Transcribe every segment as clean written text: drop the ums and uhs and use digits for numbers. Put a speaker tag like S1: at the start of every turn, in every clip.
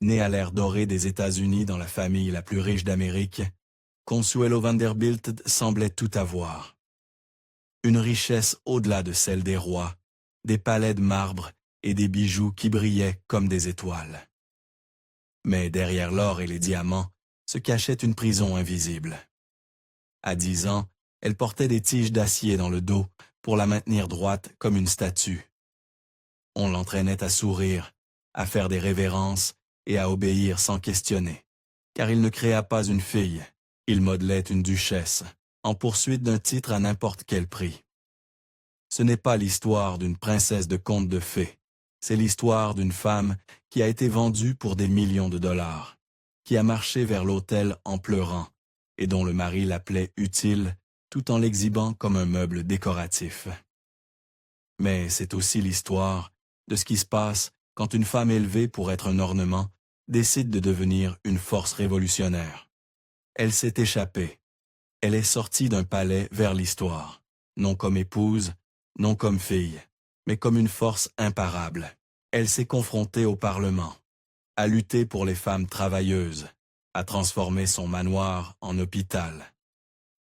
S1: Née à l'ère dorée des États-Unis dans la famille la plus riche d'Amérique, Consuelo Vanderbilt semblait tout avoir. Une richesse au-delà de celle des rois, des palais de marbre et des bijoux qui brillaient comme des étoiles. Mais derrière l'or et les diamants se cachait une prison invisible. À 10 ans, elle portait des tiges d'acier dans le dos pour la maintenir droite comme une statue. On l'entraînait à sourire, à faire des révérences et à obéir sans questionner, car il ne créa pas une fille, il modelait une duchesse, en poursuite d'un titre à n'importe quel prix. Ce n'est pas l'histoire d'une princesse de conte de fées, c'est l'histoire d'une femme qui a été vendue pour des millions de dollars, qui a marché vers l'autel en pleurant, et dont le mari l'appelait utile, tout en l'exhibant comme un meuble décoratif. Mais c'est aussi l'histoire de ce qui se passe quand une femme élevée pour être un ornement décide de devenir une force révolutionnaire. Elle s'est échappée. Elle est sortie d'un palais vers l'histoire, non comme épouse, non comme fille, mais comme une force imparable. Elle s'est confrontée au Parlement, a lutté pour les femmes travailleuses, a transformé son manoir en hôpital,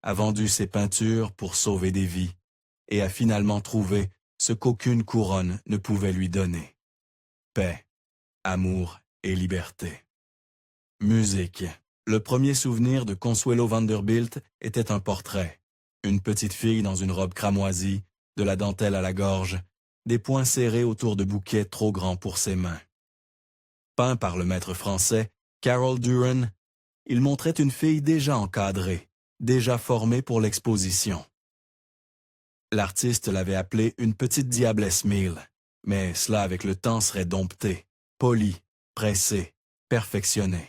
S1: a vendu ses peintures pour sauver des vies et a finalement trouvé ce qu'aucune couronne ne pouvait lui donner: paix, amour et liberté. Musique. Le premier souvenir de Consuelo Vanderbilt était un portrait. Une petite fille dans une robe cramoisie, de la dentelle à la gorge, des poings serrés autour de bouquets trop grands pour ses mains. Peint par le maître français Carol Duran, il montrait une fille déjà encadrée, déjà formée pour l'exposition. L'artiste l'avait appelée une petite diablesse mille, mais cela avec le temps serait dompté, poli, pressé, perfectionné.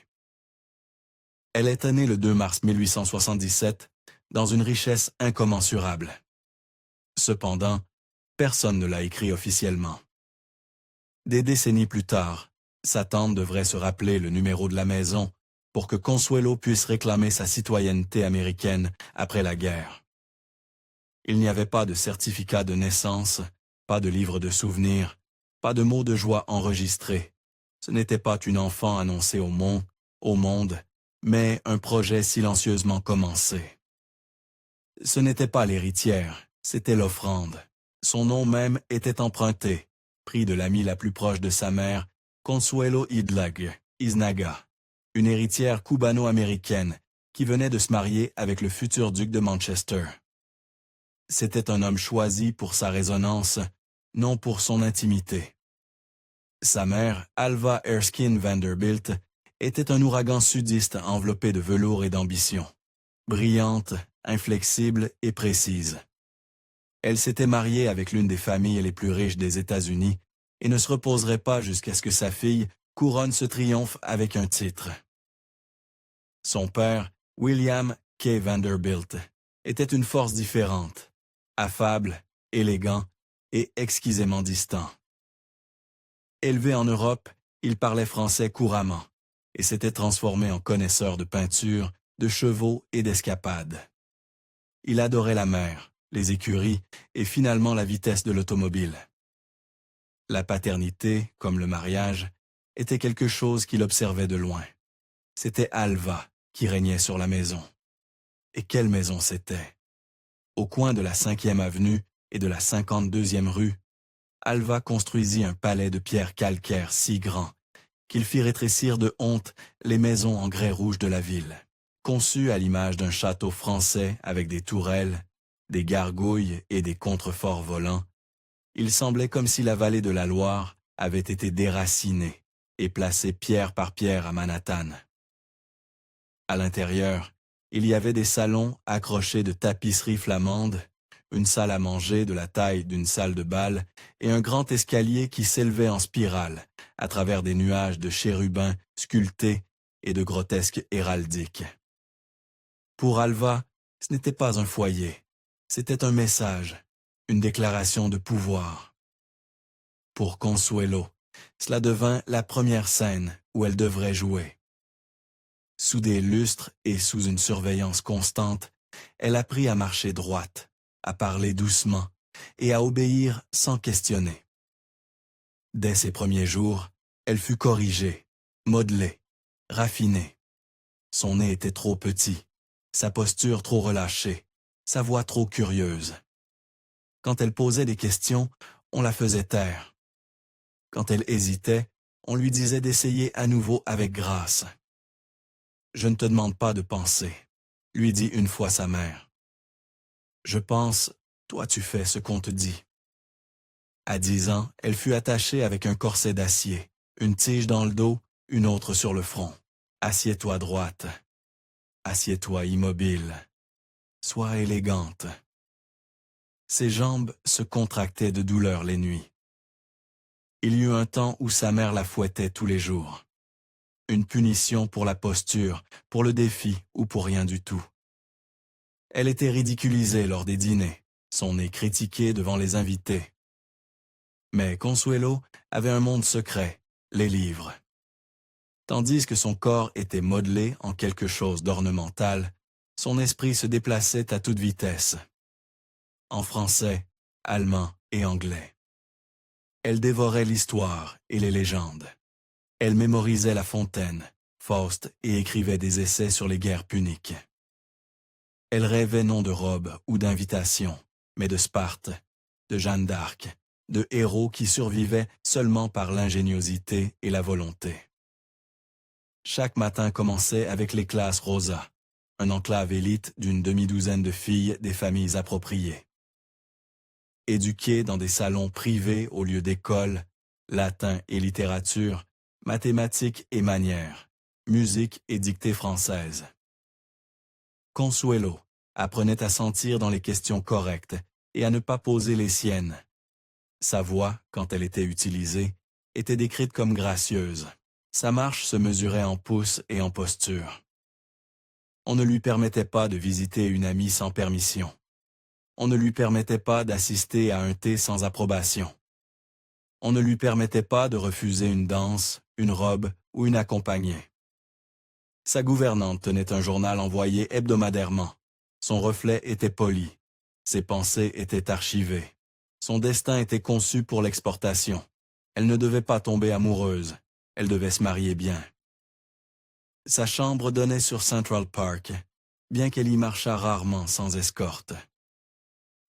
S1: Elle est née le 2 mars 1877 dans une richesse incommensurable. Cependant, personne ne l'a écrit officiellement. Des décennies plus tard, sa tante devrait se rappeler le numéro de la maison pour que Consuelo puisse réclamer sa citoyenneté américaine après la guerre. Il n'y avait pas de certificat de naissance, pas de livre de souvenirs, pas de mots de joie enregistrés. Ce n'était pas une enfant annoncée au monde, mais un projet silencieusement commencé. Ce n'était pas l'héritière, c'était l'offrande. Son nom même était emprunté, pris de l'amie la plus proche de sa mère, Consuelo Iznaga, une héritière cubano-américaine qui venait de se marier avec le futur duc de Manchester. C'était un homme choisi pour sa résonance, non pour son intimité. Sa mère, Alva Erskine Vanderbilt, était un ouragan sudiste enveloppé de velours et d'ambition. Brillante, inflexible et précise. Elle s'était mariée avec l'une des familles les plus riches des États-Unis et ne se reposerait pas jusqu'à ce que sa fille couronne ce triomphe avec un titre. Son père, William K. Vanderbilt, était une force différente, affable, élégant et exquisément distant. Élevé en Europe, il parlait français couramment et s'était transformé en connaisseur de peinture, de chevaux et d'escapades. Il adorait la mer, les écuries et finalement la vitesse de l'automobile. La paternité, comme le mariage, était quelque chose qu'il observait de loin. C'était Alva qui régnait sur la maison. Et quelle maison c'était! Au coin de la 5e avenue et de la 52e rue, Alva construisit un palais de pierre calcaire si grand qu'il fit rétrécir de honte les maisons en grès rouge de la ville. Conçu à l'image d'un château français avec des tourelles, des gargouilles et des contreforts volants, il semblait comme si la vallée de la Loire avait été déracinée et placée pierre par pierre à Manhattan. À l'intérieur, il y avait des salons accrochés de tapisseries flamandes, une salle à manger de la taille d'une salle de bal et un grand escalier qui s'élevait en spirale à travers des nuages de chérubins sculptés et de grotesques héraldiques. Pour Alva, ce n'était pas un foyer, c'était un message, une déclaration de pouvoir. Pour Consuelo, cela devint la première scène où elle devrait jouer. Sous des lustres et sous une surveillance constante, elle apprit à marcher droite, à parler doucement et à obéir sans questionner. Dès ses premiers jours, elle fut corrigée, modelé, raffiné. Son nez était trop petit, sa posture trop relâchée, sa voix trop curieuse. Quand elle posait des questions, on la faisait taire. Quand elle hésitait, on lui disait d'essayer à nouveau avec grâce. « Je ne te demande pas de penser », lui dit une fois sa mère. « Je pense, toi tu fais ce qu'on te dit. » À 10 ans, elle fut attachée avec un corset d'acier, une tige dans le dos, une autre sur le front. « Assieds-toi droite. Assieds-toi immobile. Sois élégante. » Ses jambes se contractaient de douleur les nuits. Il y eut un temps où sa mère la fouettait tous les jours. Une punition pour la posture, pour le défi ou pour rien du tout. Elle était ridiculisée lors des dîners, son nez critiqué devant les invités. Mais Consuelo avait un monde secret, les livres. Tandis que son corps était modelé en quelque chose d'ornemental, son esprit se déplaçait à toute vitesse. En français, allemand et anglais. Elle dévorait l'histoire et les légendes. Elle mémorisait La Fontaine, Faust et écrivait des essais sur les guerres puniques. Elle rêvait non de robes ou d'invitations, mais de Sparte, de Jeanne d'Arc, de héros qui survivaient seulement par l'ingéniosité et la volonté. Chaque matin commençait avec les classes Rosa, un enclave élite d'une demi-douzaine de filles des familles appropriées. Éduquées dans des salons privés au lieu d'école, latin et littérature, mathématiques et manières, musique et dictée française. Consuelo apprenait à sentir dans les questions correctes et à ne pas poser les siennes. Sa voix, quand elle était utilisée, était décrite comme gracieuse. Sa marche se mesurait en pouces et en posture. On ne lui permettait pas de visiter une amie sans permission. On ne lui permettait pas d'assister à un thé sans approbation. On ne lui permettait pas de refuser une danse, une robe ou une accompagnée. Sa gouvernante tenait un journal envoyé hebdomadairement. Son reflet était poli. Ses pensées étaient archivées. Son destin était conçu pour l'exportation. Elle ne devait pas tomber amoureuse. Elle devait se marier bien. Sa chambre donnait sur Central Park, bien qu'elle y marchât rarement sans escorte.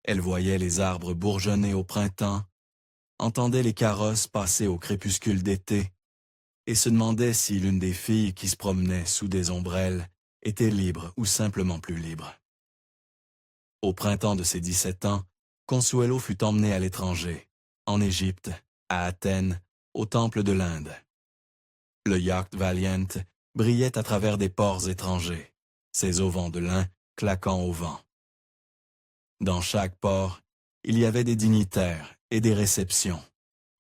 S1: Elle voyait les arbres bourgeonner au printemps, entendait les carrosses passer au crépuscule d'été, et se demandait si l'une des filles qui se promenaient sous des ombrelles était libre ou simplement plus libre. Au printemps de ses 17 ans, Consuelo fut emmenée à l'étranger, en Égypte, à Athènes, au temple de l'Inde. Le yacht Valiant brillait à travers des ports étrangers, ses auvents de lin claquant au vent. Dans chaque port, il y avait des dignitaires et des réceptions,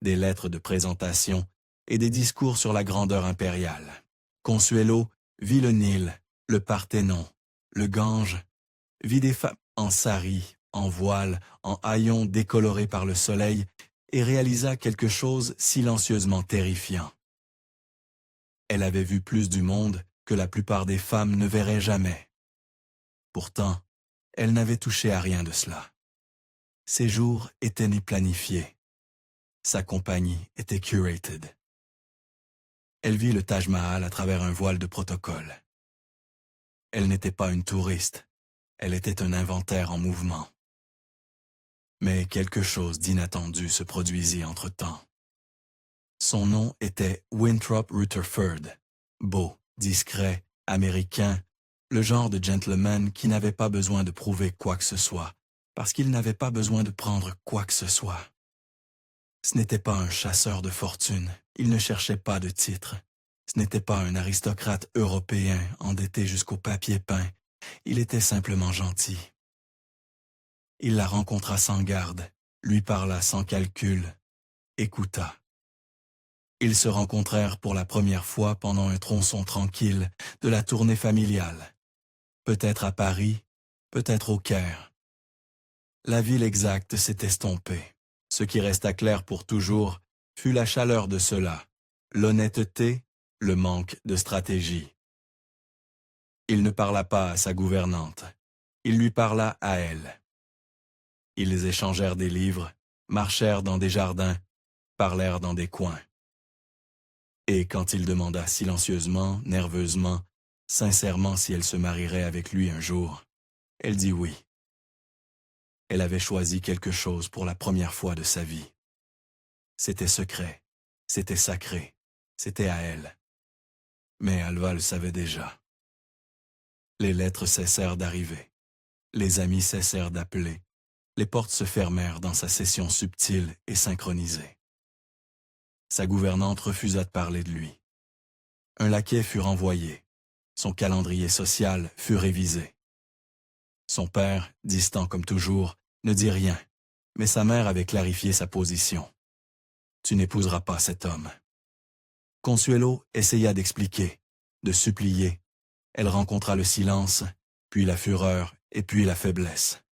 S1: des lettres de présentation et des discours sur la grandeur impériale. Consuelo vit le Nil, le Parthénon, le Gange, vit des femmes en sari, en voile, en haillons décolorés par le soleil et réalisa quelque chose silencieusement terrifiant. Elle avait vu plus du monde que la plupart des femmes ne verraient jamais. Pourtant, elle n'avait touché à rien de cela. Ses jours étaient ni planifiés. Sa compagnie était curated. Elle vit le Taj Mahal à travers un voile de protocole. Elle n'était pas une touriste, elle était un inventaire en mouvement. Mais quelque chose d'inattendu se produisit entre-temps. Son nom était Winthrop Rutherford, beau, discret, américain, le genre de gentleman qui n'avait pas besoin de prouver quoi que ce soit, parce qu'il n'avait pas besoin de prendre quoi que ce soit. Ce n'était pas un chasseur de fortune, il ne cherchait pas de titre. Ce n'était pas un aristocrate européen endetté jusqu'au papier peint, il était simplement gentil. Il la rencontra sans garde, lui parla sans calcul, écouta. Ils se rencontrèrent pour la première fois pendant un tronçon tranquille de la tournée familiale. Peut-être à Paris, peut-être au Caire. La ville exacte s'est estompée. Ce qui resta clair pour toujours fut la chaleur de cela, l'honnêteté, le manque de stratégie. Il ne parla pas à sa gouvernante, il lui parla à elle. Ils échangèrent des livres, marchèrent dans des jardins, parlèrent dans des coins. Et quand il demanda silencieusement, nerveusement, sincèrement si elle se marierait avec lui un jour, elle dit oui. Elle avait choisi quelque chose pour la première fois de sa vie. C'était secret, c'était sacré, c'était à elle. Mais Alva le savait déjà. Les lettres cessèrent d'arriver. Les amis cessèrent d'appeler. Les portes se fermèrent dans sa session subtile et synchronisée. Sa gouvernante refusa de parler de lui. Un laquais fut renvoyé. Son calendrier social fut révisé. Son père, distant comme toujours, ne dit rien, mais sa mère avait clarifié sa position. « Tu n'épouseras pas cet homme. » Consuelo essaya d'expliquer, de supplier. Elle rencontra le silence, puis la fureur et puis la faiblesse.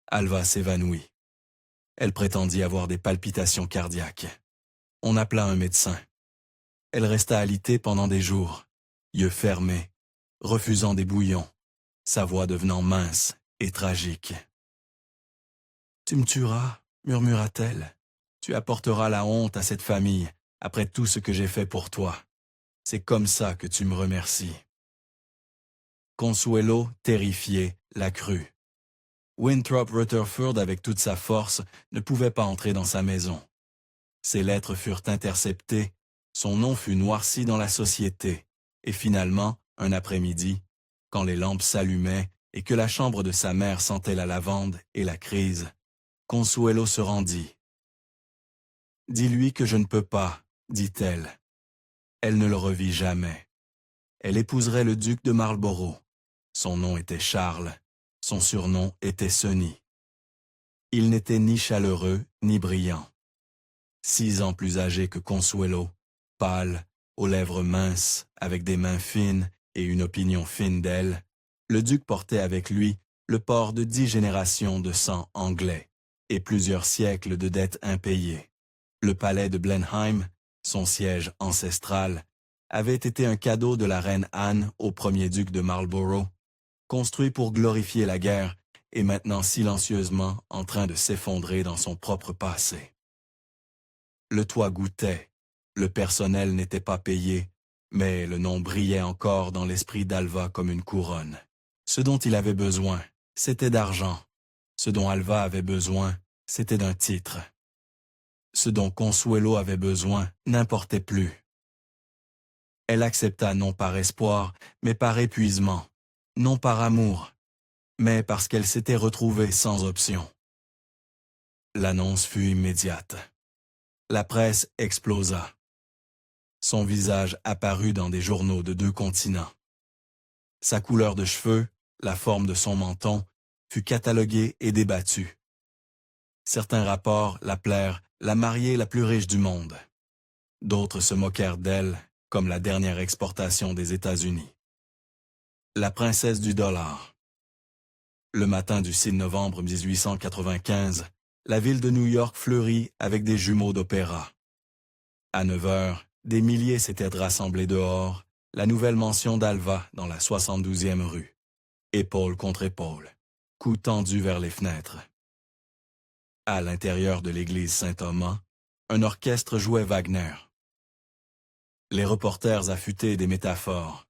S1: Alva s'évanouit. Elle prétendit avoir des palpitations cardiaques. On appela un médecin. Elle resta alitée pendant des jours, yeux fermés, refusant des bouillons, sa voix devenant mince et tragique. « Tu me tueras, murmura-t-elle. Tu apporteras la honte à cette famille après tout ce que j'ai fait pour toi. C'est comme ça que tu me remercies. » Consuelo, terrifiée, la crut. Winthrop Rutherford, avec toute sa force, ne pouvait pas entrer dans sa maison. Ses lettres furent interceptées, son nom fut noirci dans la société, et finalement, un après-midi, quand les lampes s'allumaient et que la chambre de sa mère sentait la lavande et la crise, Consuelo se rendit. « Dis-lui que je ne peux pas, dit-elle. » Elle ne le revit jamais. Elle épouserait le duc de Marlborough. Son nom était Charles, son surnom était Sonny. Il n'était ni chaleureux ni brillant. 6 ans plus âgé que Consuelo, pâle, aux lèvres minces, avec des mains fines et une opinion fine d'elle, le duc portait avec lui le port de 10 générations de sang anglais et plusieurs siècles de dettes impayées. Le palais de Blenheim, son siège ancestral, avait été un cadeau de la reine Anne au premier duc de Marlborough, construit pour glorifier la guerre et maintenant silencieusement en train de s'effondrer dans son propre passé. Le toit goûtait, le personnel n'était pas payé, mais le nom brillait encore dans l'esprit d'Alva comme une couronne. Ce dont il avait besoin, c'était d'argent. Ce dont Alva avait besoin, c'était d'un titre. Ce dont Consuelo avait besoin n'importait plus. Elle accepta non par espoir, mais par épuisement, non par amour, mais parce qu'elle s'était retrouvée sans option. L'annonce fut immédiate. La presse explosa. Son visage apparut dans des journaux de 2 continents. Sa couleur de cheveux, la forme de son menton, fut cataloguée et débattue. Certains rapports l'appelèrent la mariée la plus riche du monde. D'autres se moquèrent d'elle, comme la dernière exportation des États-Unis. La princesse du dollar. Le matin du 6 novembre 1895, la ville de New York fleurit avec des jumeaux d'opéra. À 9 heures, des milliers s'étaient rassemblés dehors, la nouvelle mention d'Alva dans la 72e rue. Épaule contre épaule, cou tendu vers les fenêtres. À l'intérieur de l'église Saint-Thomas, un orchestre jouait Wagner. Les reporters affûtés des métaphores.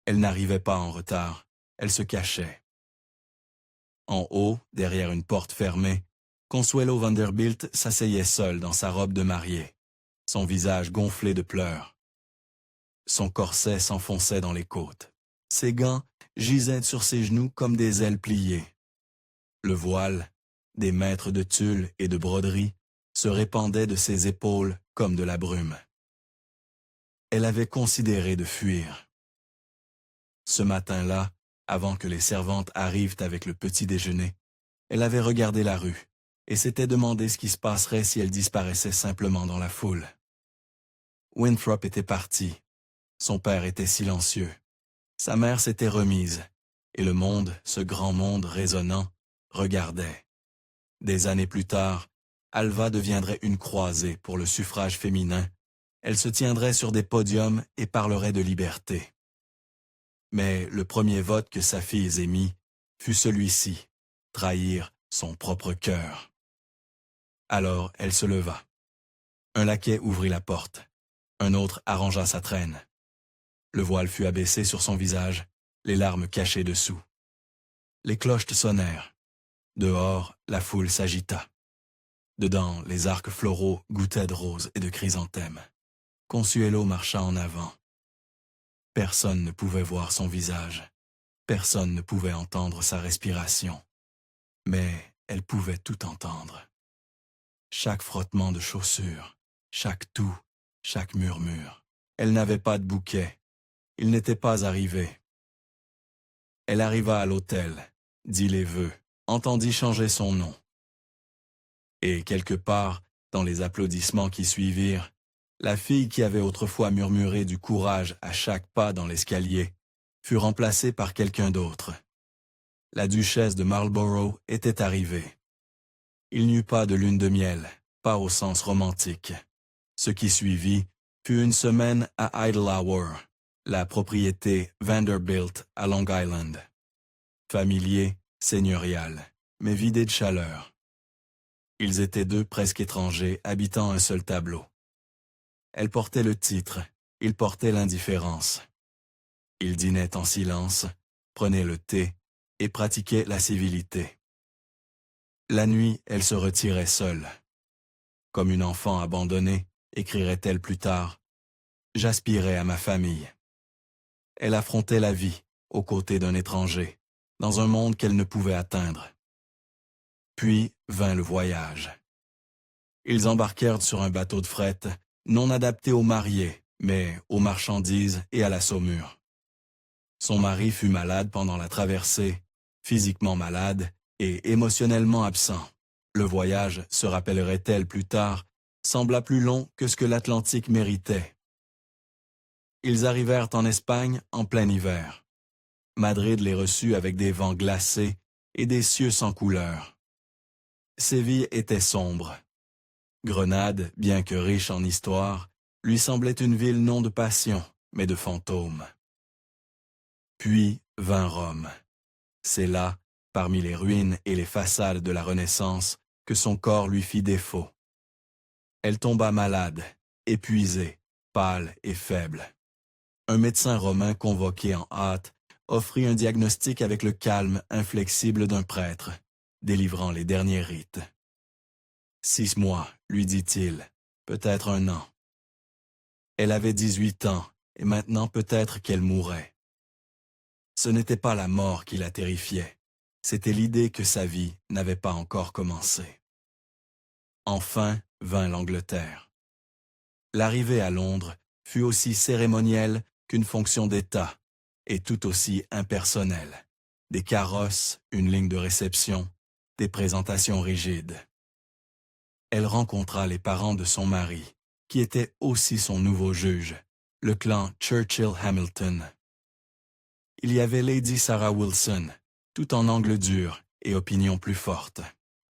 S1: Elle n'arrivait pas en retard, elle se cachait. En haut, derrière une porte fermée, Consuelo Vanderbilt s'asseyait seule dans sa robe de mariée, son visage gonflé de pleurs. Son corset s'enfonçait dans les côtes. Ses gants gisaient sur ses genoux comme des ailes pliées. Le voile, des mètres de tulle et de broderie, se répandait de ses épaules comme de la brume. Elle avait considéré de fuir. Ce matin-là, avant que les servantes arrivent avec le petit déjeuner, elle avait regardé la rue et s'était demandé ce qui se passerait si elle disparaissait simplement dans la foule. Winthrop était parti. Son père était silencieux. Sa mère s'était remise, et le monde, ce grand monde résonnant, regardait. Des années plus tard, Alva deviendrait une croisée pour le suffrage féminin. Elle se tiendrait sur des podiums et parlerait de liberté. Mais le premier vote que sa fille émit fut celui-ci, trahir son propre cœur. Alors elle se leva. Un laquais ouvrit la porte. Un autre arrangea sa traîne. Le voile fut abaissé sur son visage, les larmes cachées dessous. Les cloches sonnèrent. Dehors, la foule s'agita. Dedans, les arcs floraux goûtaient de roses et de chrysanthèmes. Consuelo marcha en avant. Personne ne pouvait voir son visage. Personne ne pouvait entendre sa respiration. Mais elle pouvait tout entendre. Chaque frottement de chaussures, chaque tout, chaque murmure. Elle n'avait pas de bouquet. Il n'était pas arrivé. Elle arriva à l'hôtel, dit les vœux, entendit changer son nom. Et quelque part, dans les applaudissements qui suivirent, la fille qui avait autrefois murmuré du courage à chaque pas dans l'escalier fut remplacée par quelqu'un d'autre. La duchesse de Marlborough était arrivée. Il n'y eut pas de lune de miel, pas au sens romantique. Ce qui suivit fut une semaine à Idlehour, la propriété Vanderbilt à Long Island. Familier, seigneurial, mais vidé de chaleur. Ils étaient deux presque étrangers habitant un seul tableau. Elle portait le titre, il portait l'indifférence. Ils dînaient en silence, prenaient le thé et pratiquaient la civilité. La nuit, elle se retirait seule. Comme une enfant abandonnée, écrirait-elle plus tard, « J'aspirais à ma famille ». Elle affrontait la vie, aux côtés d'un étranger, dans un monde qu'elle ne pouvait atteindre. Puis vint le voyage. Ils embarquèrent sur un bateau de fret, non adapté aux mariés, mais aux marchandises et à la saumure. Son mari fut malade pendant la traversée, physiquement malade et émotionnellement absent. Le voyage, se rappellerait-elle plus tard, sembla plus long que ce que l'Atlantique méritait. Ils arrivèrent en Espagne en plein hiver. Madrid les reçut avec des vents glacés et des cieux sans couleur. Séville était sombre. Grenade, bien que riche en histoire, lui semblait une ville non de passion, mais de fantômes. Puis vint Rome. C'est là, parmi les ruines et les façades de la Renaissance, que son corps lui fit défaut. Elle tomba malade, épuisée, pâle et faible. Un médecin romain convoqué en hâte offrit un diagnostic avec le calme inflexible d'un prêtre, délivrant les derniers rites. 6 mois, lui dit-il, peut-être 1 an. Elle avait 18 ans, et maintenant peut-être qu'elle mourrait. Ce n'était pas la mort qui la terrifiait, c'était l'idée que sa vie n'avait pas encore commencé. Enfin vint l'Angleterre. L'arrivée à Londres fut aussi cérémonielle qu'une fonction d'État, et tout aussi impersonnelle. Des carrosses, une ligne de réception, des présentations rigides. Elle rencontra les parents de son mari, qui était aussi son nouveau juge, le clan Churchill-Hamilton. Il y avait Lady Sarah Wilson, tout en angle dur et opinion plus forte.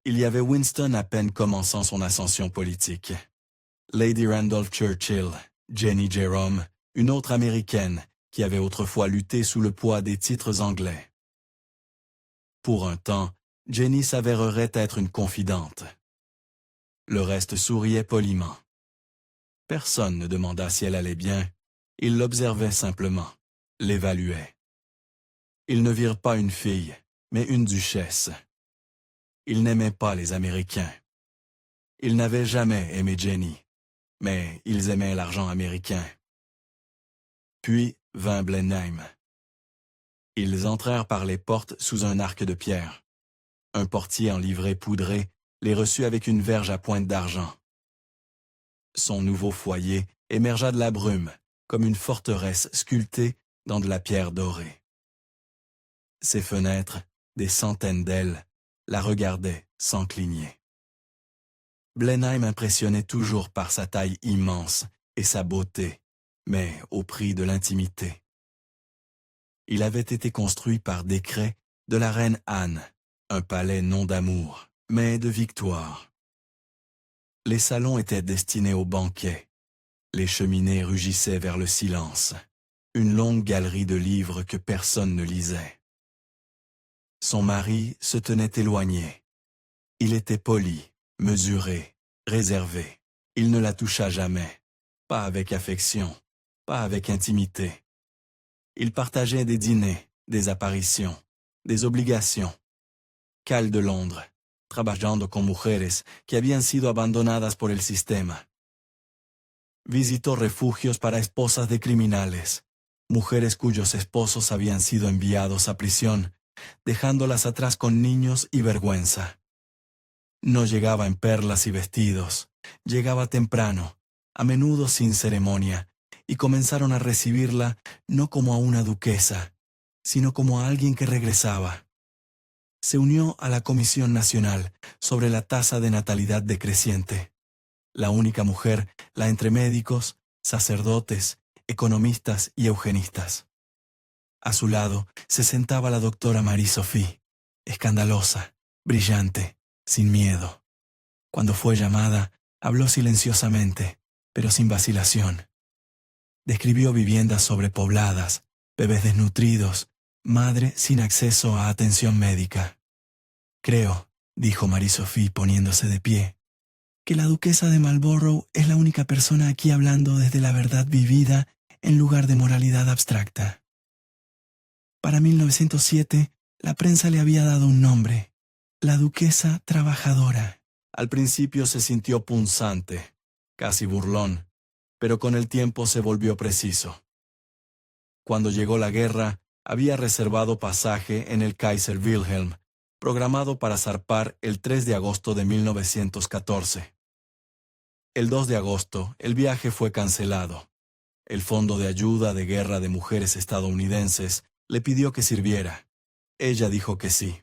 S1: Il y avait Winston à peine commençant son ascension politique. Lady Randolph Churchill, Jenny Jerome, une autre américaine qui avait autrefois lutté sous le poids des titres anglais. Pour un temps, Jenny s'avérerait être une confidente. Le reste souriait poliment. Personne ne demanda si elle allait bien, ils l'observaient simplement, l'évaluaient. Ils ne virent pas une fille, mais une duchesse. Ils n'aimaient pas les Américains. Ils n'avaient jamais aimé Jenny, mais ils aimaient l'argent américain. Puis vint Blenheim. Ils entrèrent par les portes sous un arc de pierre. Un portier en livrée poudrée les reçut avec une verge à pointe d'argent. Son nouveau foyer émergea de la brume, comme une forteresse sculptée dans de la pierre dorée. Ses fenêtres, des centaines d'ailes, la regardaient sans cligner. Blenheim impressionnait toujours par sa taille immense et sa beauté, mais au prix de l'intimité. Il avait été construit par décret de la reine Anne, un palais non d'amour, mais de victoire. Les salons étaient destinés aux banquets. Les cheminées rugissaient vers le silence, une longue galerie de livres que personne ne lisait. Son mari se tenait éloigné. Il était poli, mesuré, réservé. Il ne la toucha jamais. pas avec affection, pas avec intimité. Ils partageaient des dîners, des apparitions, des obligations. Cal de Londres, trabajando con mujeres que habían sido abandonadas por el sistema. Visitó refugios para esposas de criminales, mujeres cuyos esposos habían sido enviados a prisión, dejándolas atrás con niños y vergüenza. No llegaba en perlas y vestidos, llegaba temprano, a menudo sin ceremonia, y comenzaron a recibirla no como a una duquesa, sino como a alguien que regresaba. Se unió a la Comisión Nacional sobre la tasa de natalidad decreciente. La única mujer, la entre médicos, sacerdotes, economistas y eugenistas. A su lado se sentaba la doctora Marie-Sophie, escandalosa, brillante, sin miedo. Cuando fue llamada, habló silenciosamente, pero sin vacilación. Describió viviendas sobrepobladas, bebés desnutridos, madre sin acceso a atención médica. Creo, dijo Marie-Sophie poniéndose de pie, que la duquesa de Marlborough es la única persona aquí hablando desde la verdad vivida en lugar de moralidad abstracta. Para 1907, la prensa le había dado un nombre, la duquesa trabajadora. Al principio se sintió punzante, casi burlón, pero con el tiempo se volvió preciso. Cuando llegó la guerra, había reservado pasaje en el Kaiser Wilhelm, programado para zarpar el 3 de agosto de 1914. El 2 de agosto, el viaje fue cancelado. El Fondo de Ayuda de Guerra de Mujeres estadounidenses le pidió que sirviera. Ella dijo que sí.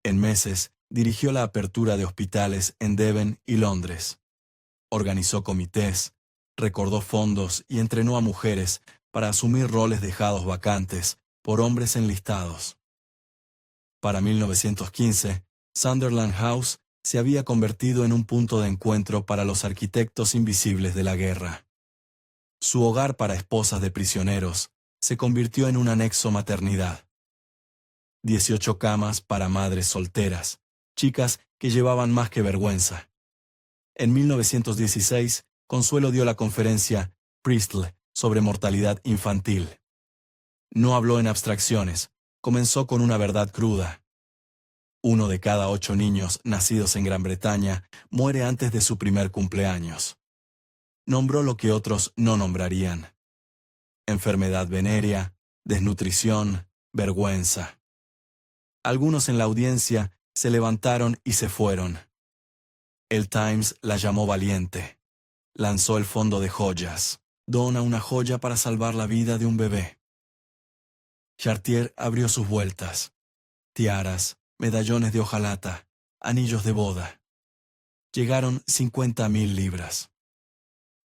S1: En meses, dirigió la apertura de hospitales en Devon y Londres. Organizó comités, recordó fondos y entrenó a mujeres para asumir roles dejados vacantes por hombres enlistados. Para 1915, Sunderland House se había convertido en un punto de encuentro para los arquitectos invisibles de la guerra. Su hogar para esposas de prisioneros se convirtió en un anexo maternidad. 18 camas para madres solteras, chicas que llevaban más que vergüenza. En 1916, Consuelo dio la conferencia Priestley sobre mortalidad infantil. No habló en abstracciones, comenzó con una verdad cruda. 1 de cada 8 niños nacidos en Gran Bretaña muere antes de su primer cumpleaños. Nombró lo que otros no nombrarían: enfermedad venérea, desnutrición, vergüenza. Algunos en la audiencia se levantaron y se fueron. El Times la llamó valiente. Lanzó el fondo de joyas. Dona una joya para salvar la vida de un bebé. Chartier abrió sus vueltas. Tiaras, medallones de hojalata, anillos de boda. Llegaron 50.000 libras.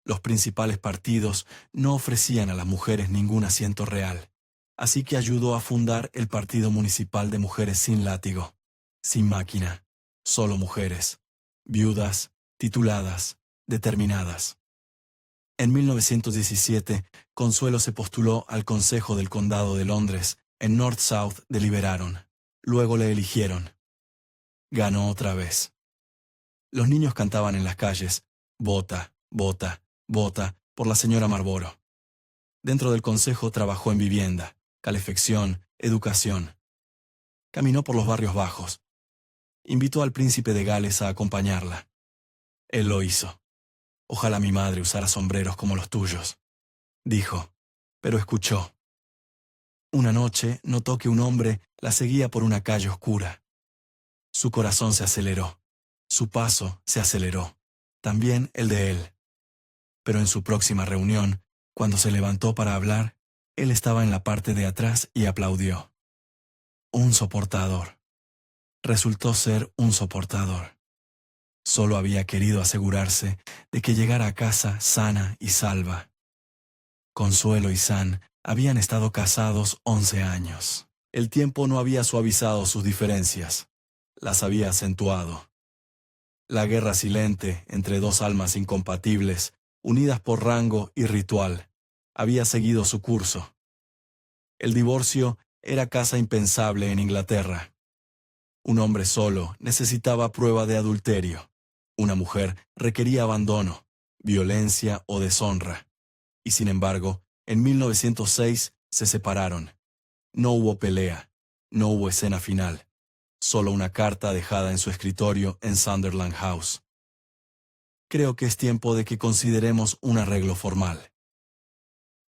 S1: Los principales partidos no ofrecían a las mujeres ningún asiento real, así que ayudó a fundar el Partido Municipal de Mujeres sin látigo, sin máquina, solo mujeres, viudas, tituladas, determinadas. En 1917, Consuelo se postuló al Consejo del Condado de Londres. En North South deliberaron. Luego le eligieron. Ganó otra vez. Los niños cantaban en las calles: «Vota, vota, vota por la señora Marlborough». Dentro del consejo trabajó en vivienda, calefacción, educación. Caminó por los barrios bajos. Invitó al príncipe de Gales a acompañarla. Él lo hizo. «Ojalá mi madre usara sombreros como los tuyos», dijo, pero escuchó. Una noche notó que un hombre la seguía por una calle oscura. Su corazón se aceleró. Su paso se aceleró. También el de él. Pero en su próxima reunión, cuando se levantó para hablar, él estaba en la parte de atrás y aplaudió. Un soportador. Resultó ser un soportador. Solo había querido asegurarse de que llegara a casa sana y salva. Consuelo y San habían estado casados 11 años. El tiempo no había suavizado sus diferencias, las había acentuado. La guerra silente entre dos almas incompatibles, unidas por rango y ritual, había seguido su curso. El divorcio era cosa impensable en Inglaterra. Un hombre solo necesitaba prueba de adulterio. Una mujer requería abandono, violencia o deshonra. Y sin embargo, en 1906 se separaron. No hubo pelea, no hubo escena final, solo una carta dejada en su escritorio en Sunderland House. Creo que es tiempo de que consideremos un arreglo formal.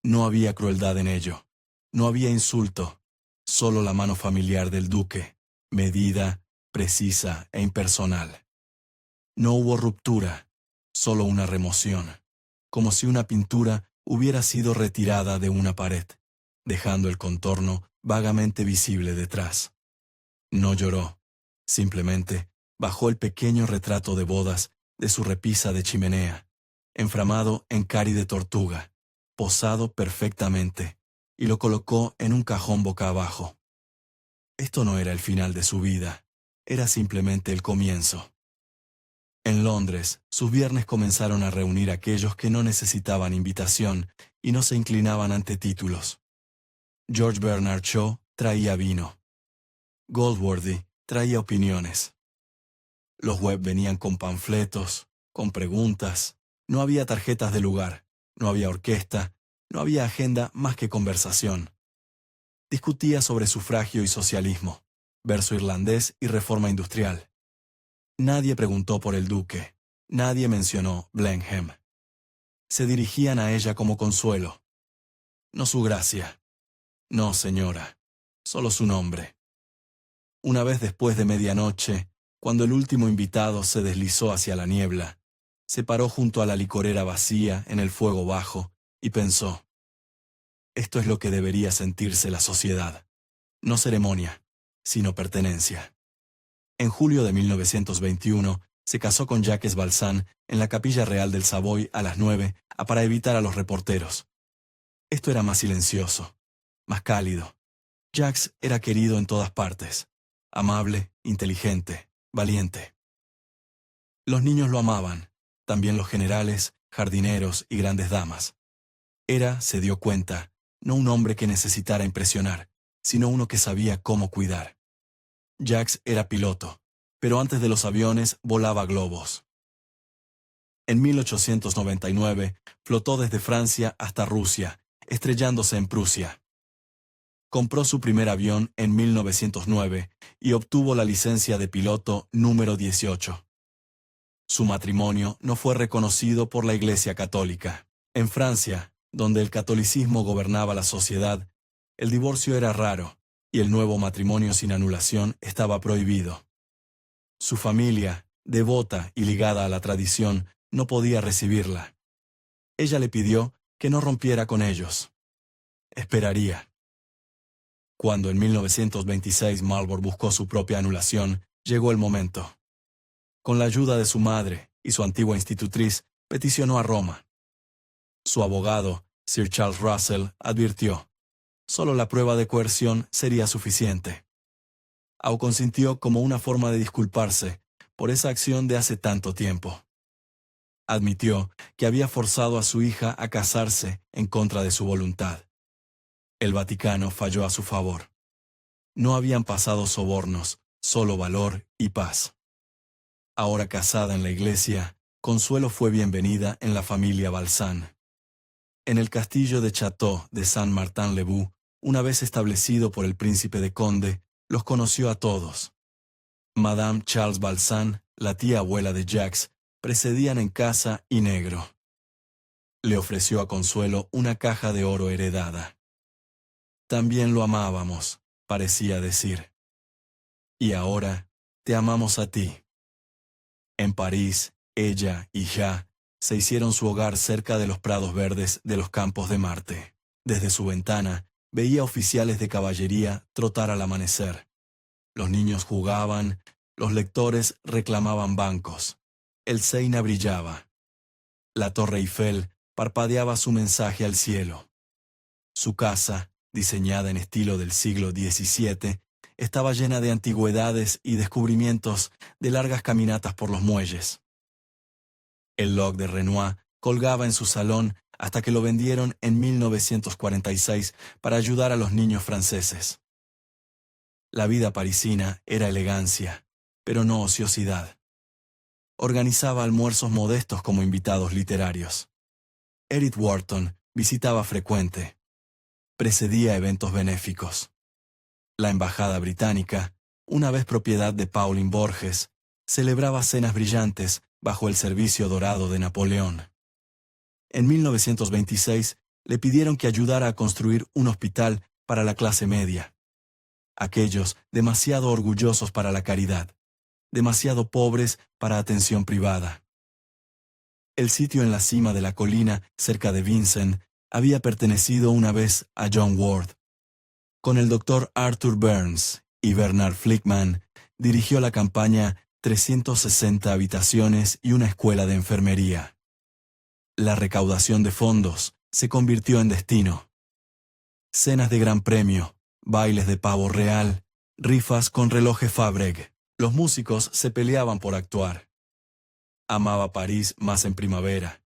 S1: No había crueldad en ello, no había insulto, solo la mano familiar del duque, medida, precisa e impersonal. No hubo ruptura, solo una remoción, como si una pintura hubiera sido retirada de una pared, dejando el contorno vagamente visible detrás. No lloró, simplemente bajó el pequeño retrato de bodas de su repisa de chimenea, enframado en cari de tortuga, posado perfectamente, y lo colocó en un cajón boca abajo. Esto no era el final de su vida, era simplemente el comienzo. En Londres, sus viernes comenzaron a reunir a aquellos que no necesitaban invitación y no se inclinaban ante títulos. George Bernard Shaw traía vino. Goldsworthy traía opiniones. Los Webb venían con panfletos, con preguntas. No había tarjetas de lugar, no había orquesta, no había agenda más que conversación. Discutía sobre sufragio y socialismo, verso irlandés y reforma industrial. Nadie preguntó por el duque, nadie mencionó Blenheim. Se dirigían a ella como consuelo. No su gracia. No, señora, solo su nombre. Una vez después de medianoche, cuando el último invitado se deslizó hacia la niebla, se paró junto a la licorera vacía en el fuego bajo y pensó: esto es lo que debería sentirse la sociedad. No ceremonia, sino pertenencia. En julio de 1921 se casó con Jacques Balsan en la Capilla Real del Savoy a las 9 para evitar a los reporteros. Esto era más silencioso, más cálido. Jacques era querido en todas partes, amable, inteligente, valiente. Los niños lo amaban, también los generales, jardineros y grandes damas. Era, se dio cuenta, no un hombre que necesitara impresionar, sino uno que sabía cómo cuidar. Jacques era piloto, pero antes de los aviones volaba globos. En 1899 flotó desde Francia hasta Rusia, estrellándose en Prusia. Compró su primer avión en 1909 y obtuvo la licencia de piloto número 18. Su matrimonio no fue reconocido por la Iglesia Católica. En Francia, donde el catolicismo gobernaba la sociedad, el divorcio era raro y el nuevo matrimonio sin anulación estaba prohibido. Su familia, devota y ligada a la tradición, no podía recibirla. Ella le pidió que no rompiera con ellos. Esperaría. Cuando en 1926 Marlborough buscó su propia anulación, llegó el momento. Con la ayuda de su madre y su antigua institutriz, peticionó a Roma. Su abogado, Sir Charles Russell, advirtió: solo la prueba de coerción sería suficiente. Au consintió como una forma de disculparse por esa acción de hace tanto tiempo. Admitió que había forzado a su hija a casarse en contra de su voluntad. El Vaticano falló a su favor. No habían pasado sobornos, solo valor y paz. Ahora casada en la iglesia, Consuelo fue bienvenida en la familia Balsan. En el castillo de Château de Saint-Martin-le-Beau, una vez establecido por el príncipe de Conde, los conoció a todos. Madame Charles Balsan, la tía abuela de Jacques, precedían en casa y negro. Le ofreció a Consuelo una caja de oro heredada. También lo amábamos, parecía decir. Y ahora te amamos a ti. En París, ella y Jacques se hicieron su hogar cerca de los prados verdes de los Campos de Marte. Desde su ventana veía oficiales de caballería trotar al amanecer. Los niños jugaban, los lectores reclamaban bancos. El Sena brillaba. La Torre Eiffel parpadeaba su mensaje al cielo. Su casa, diseñada en estilo del siglo XVII, estaba llena de antigüedades y descubrimientos de largas caminatas por los muelles. El log de Renoir colgaba en su salón hasta que lo vendieron en 1946 para ayudar a los niños franceses. La vida parisina era elegancia, pero no ociosidad. organizaba almuerzos modestos como invitados literarios. Edith Wharton visitaba frecuente. Precedía eventos benéficos. La embajada británica, una vez propiedad de Pauline Borges, celebraba cenas brillantes bajo el servicio dorado de Napoleón. En 1926 le pidieron que ayudara a construir un hospital para la clase media. Aquellos demasiado orgullosos para la caridad, demasiado pobres para atención privada. El sitio en la cima de la colina, cerca de Vincennes, había pertenecido una vez a John Ward. Con el doctor Arthur Burns y Bernard Flickman, dirigió la campaña 360 habitaciones y una escuela de enfermería. La recaudación de fondos se convirtió en destino. Cenas de gran premio, bailes de pavo real, rifas con relojes Fabreg. Los músicos se peleaban por actuar. Amaba París más en primavera.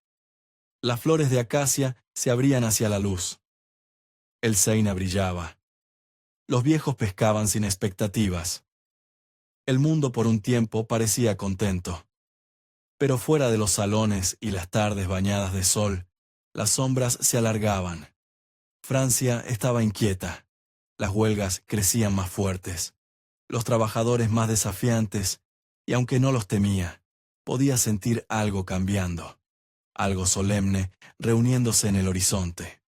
S1: Las flores de acacia se abrían hacia la luz. El Sena brillaba. Los viejos pescaban sin expectativas. El mundo por un tiempo parecía contento. Pero fuera de los salones y las tardes bañadas de sol, las sombras se alargaban. Francia estaba inquieta. Las huelgas crecían más fuertes. Los trabajadores más desafiantes, y aunque no los temía, podía sentir algo cambiando, algo solemne reuniéndose en el horizonte.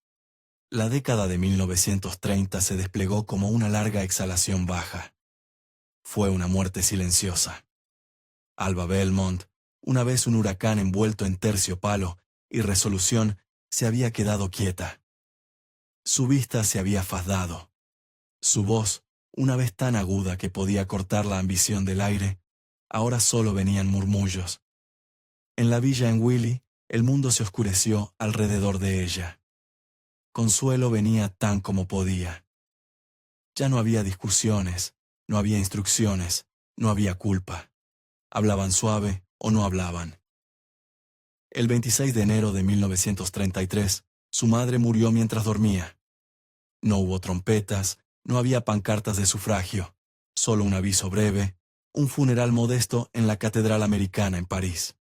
S1: La década de 1930 se desplegó como una larga exhalación baja. Fue una muerte silenciosa. Alba Belmont, una vez un huracán envuelto en terciopelo y resolución, se había quedado quieta. Su vista se había fasdado. Su voz, una vez tan aguda que podía cortar la ambición del aire, ahora solo venían murmullos. En la villa en Willy, el mundo se oscureció alrededor de ella. Consuelo venía tan como podía. Ya no había discusiones, no había instrucciones, no había culpa. Hablaban suave o no hablaban. El 26 de enero de 1933, su madre murió mientras dormía. No hubo trompetas, no había pancartas de sufragio, solo un aviso breve, un funeral modesto en la Catedral Americana en París.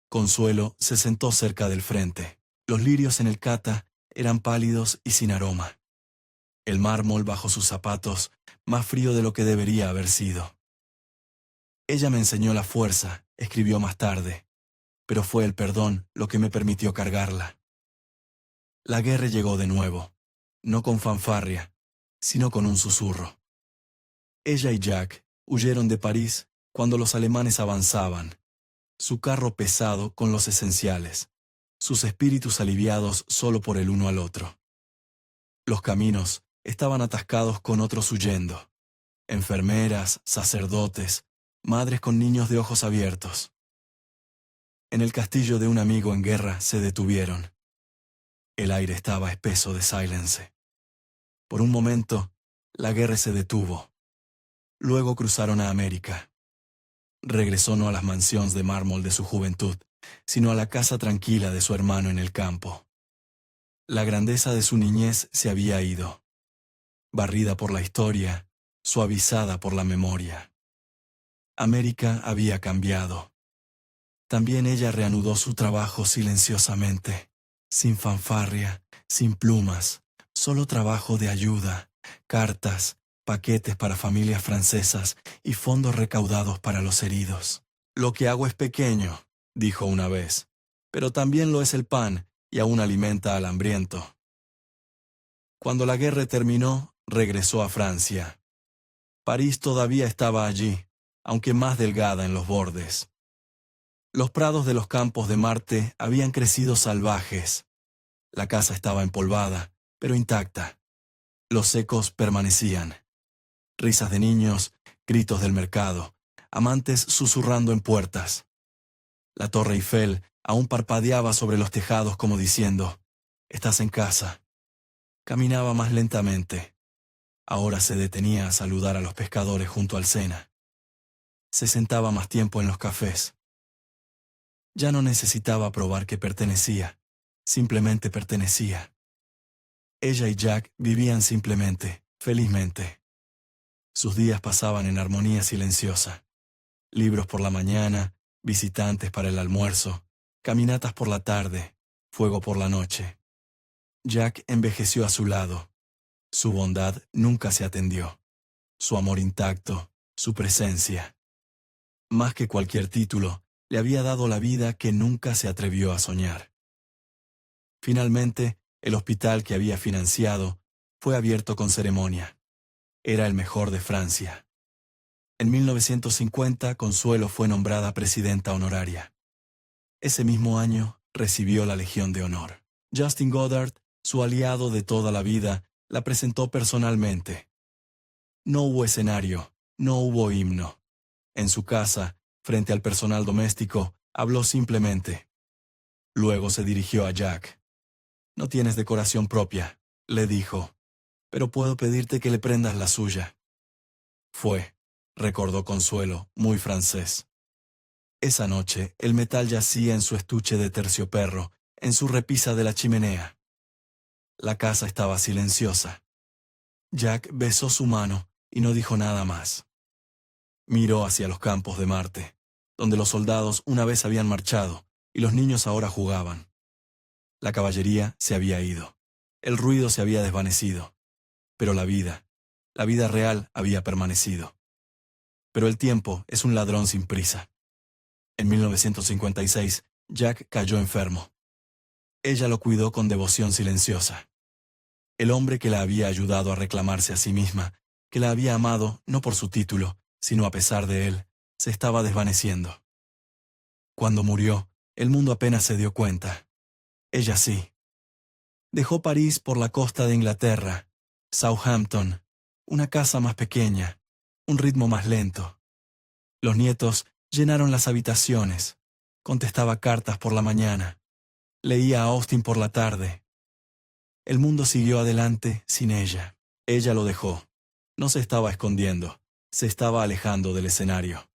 S1: Consuelo se sentó cerca del frente. Los lirios en el cata eran pálidos y sin aroma. El mármol bajo sus zapatos, más frío de lo que debería haber sido. Ella me enseñó la fuerza, escribió más tarde, pero fue el perdón lo que me permitió cargarla. La guerra llegó de nuevo, no con fanfarria, sino con un susurro. Ella y Jack huyeron de París cuando los alemanes avanzaban, su carro pesado con los esenciales, sus espíritus aliviados solo por el uno al otro. Los caminos estaban atascados con otros huyendo, enfermeras, sacerdotes, madres con niños de ojos abiertos. En el castillo de un amigo en guerra se detuvieron. El aire estaba espeso de silence. Por un momento, la guerra se detuvo. Luego cruzaron a América. Regresó no a las mansiones de mármol de su juventud, sino a la casa tranquila de su hermano en el campo. La grandeza de su niñez se había ido, barrida por la historia, suavizada por la memoria. América había cambiado. También ella reanudó su trabajo silenciosamente, sin fanfarria, sin plumas, solo trabajo de ayuda, cartas, paquetes para familias francesas y fondos recaudados para los heridos. Lo que hago es pequeño, dijo una vez, pero también lo es el pan y aún alimenta al hambriento. Cuando la guerra terminó, regresó a Francia. París todavía estaba allí, aunque más delgada en los bordes. Los prados de los campos de Marte habían crecido salvajes. La casa estaba empolvada, pero intacta. Los secos permanecían. Risas de niños, gritos del mercado, amantes susurrando en puertas. La Torre Eiffel aún parpadeaba sobre los tejados como diciendo, «Estás en casa». Caminaba más lentamente. Ahora se detenía a saludar a los pescadores junto al Sena. Se sentaba más tiempo en los cafés. Ya no necesitaba probar que pertenecía, simplemente pertenecía. Ella y Jack vivían simplemente, felizmente. Sus días pasaban en armonía silenciosa. Libros por la mañana, visitantes para el almuerzo, caminatas por la tarde, fuego por la noche. Jack envejeció a su lado. Su bondad nunca se atendió. Su amor intacto, su presencia. Más que cualquier título, le había dado la vida que nunca se atrevió a soñar. Finalmente, el hospital que había financiado fue abierto con ceremonia. Era el mejor de Francia. En 1950, Consuelo fue nombrada presidenta honoraria. Ese mismo año, recibió la Legión de Honor. Justin Goddard, su aliado de toda la vida, la presentó personalmente. No hubo escenario, no hubo himno. En su casa, frente al personal doméstico, habló simplemente. Luego se dirigió a Jack. «No tienes decoración propia», le dijo, «pero puedo pedirte que le prendas la suya». Fue, recordó Consuelo, muy francés. Esa noche, el metal yacía en su estuche de terciopelo, en su repisa de la chimenea. La casa estaba silenciosa. Jack besó su mano y no dijo nada más. Miró hacia los campos de Marte, donde los soldados una vez habían marchado y los niños ahora jugaban. La caballería se había ido. El ruido se había desvanecido. Pero la vida real había permanecido. Pero el tiempo es un ladrón sin prisa. En 1956, Jack cayó enfermo. Ella lo cuidó con devoción silenciosa. El hombre que la había ayudado a reclamarse a sí misma, que la había amado no por su título, sino a pesar de él, se estaba desvaneciendo. Cuando murió, el mundo apenas se dio cuenta. Ella sí. Dejó París por la costa de Inglaterra, Southampton, una casa más pequeña, un ritmo más lento. Los nietos llenaron las habitaciones, contestaba cartas por la mañana, leía a Austen por la tarde. El mundo siguió adelante sin ella. Ella lo dejó. No se estaba escondiendo, se estaba alejando del escenario.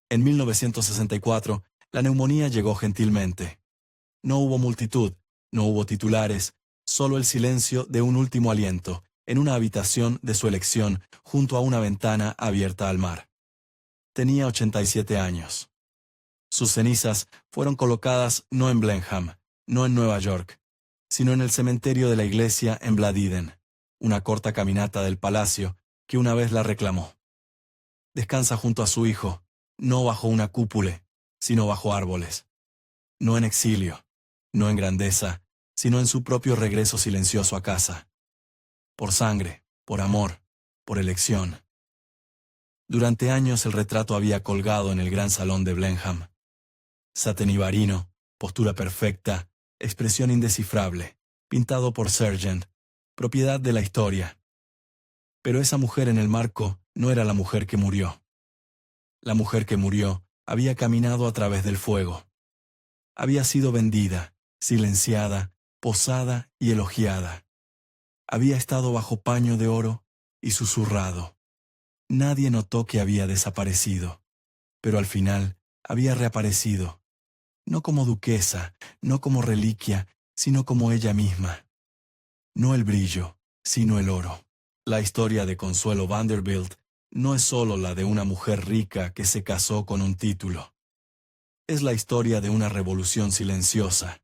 S1: En 1964, la neumonía llegó gentilmente. No hubo multitud, no hubo titulares, solo el silencio de un último aliento, en una habitación de su elección, junto a una ventana abierta al mar. Tenía 87 años. Sus cenizas fueron colocadas no en Blenheim, no en Nueva York, sino en el cementerio de la iglesia en Bladiden, una corta caminata del palacio que una vez la reclamó. Descansa junto a su hijo, no bajo una cúpula, sino bajo árboles. No en exilio, no en grandeza, sino en su propio regreso silencioso a casa. Por sangre, por amor, por elección. Durante años el retrato había colgado en el gran salón de Blenheim. Satenibarino, postura perfecta, expresión indescifrable, pintado por Sargent, propiedad de la historia. Pero esa mujer en el marco no era la mujer que murió. La mujer que murió había caminado a través del fuego. Había sido vendida, silenciada, posada y elogiada. Había estado bajo paño de oro y susurrado. Nadie notó que había desaparecido, pero al final había reaparecido, no como duquesa, no como reliquia, sino como ella misma. No el brillo, sino el oro. La historia de Consuelo Vanderbilt no es solo la de una mujer rica que se casó con un título. Es la historia de una revolución silenciosa,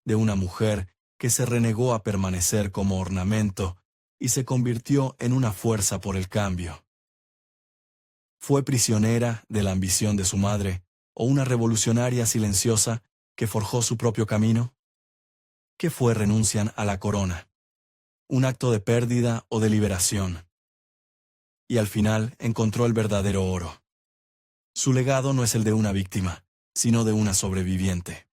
S1: de una mujer que se renegó a permanecer como ornamento y se convirtió en una fuerza por el cambio. ¿Fue prisionera de la ambición de su madre o una revolucionaria silenciosa que forjó su propio camino? ¿Qué fue renuncian a la corona? ¿Un acto de pérdida o de liberación? Y al final encontró el verdadero oro. Su legado no es el de una víctima, sino de una sobreviviente.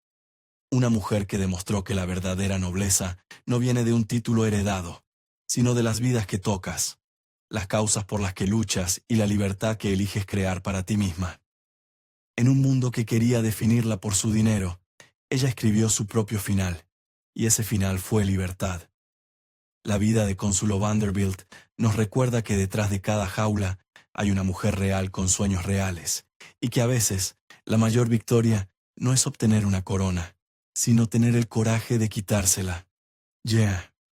S1: Una mujer que demostró que la verdadera nobleza no viene de un título heredado, sino de las vidas que tocas, las causas por las que luchas y la libertad que eliges crear para ti misma. En un mundo que quería definirla por su dinero, ella escribió su propio final, y ese final fue libertad. La vida de Consuelo Vanderbilt nos recuerda que detrás de cada jaula hay una mujer real con sueños reales, y que a veces la mayor victoria no es obtener una corona, sino tener el coraje de quitársela. Yeah.